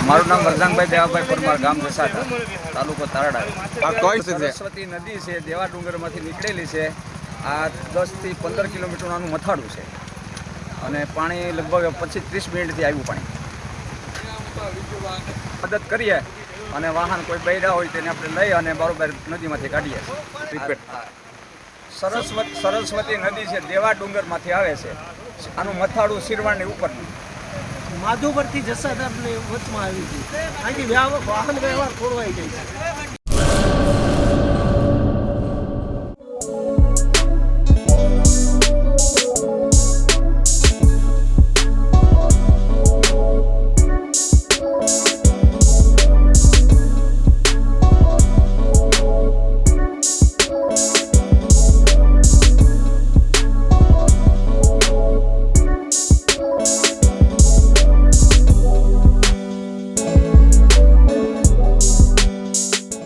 મારું નામ વરદાનભાઈ દેવાભાઈ પરમાર, ગામ જસાટા, તાલુકો તારડા. સરસ્વતી નદી છે, દેવા ડુંગરમાંથી નીકળેલી છે. આ 10 થી 15 કિલોમીટરનું મથાળું છે અને પાણી લગભગ 25-30 મિનિટથી આવ્યું પાણી. મદદ કરીએ અને વાહન કોઈ બૈરા હોય તેને આપણે લઈ અને બરોબર નદીમાંથી કાઢીએ. સરસ્વતી નદી છે, દેવા ડુંગરમાંથી આવે છે. આનું મથાળું શિરવાણની ઉપરનું માધુપરથી જસાધારની વચમાં આવી હતી. અહીંથી વાહન વ્યવહાર ખોરવાઈ જાય છે.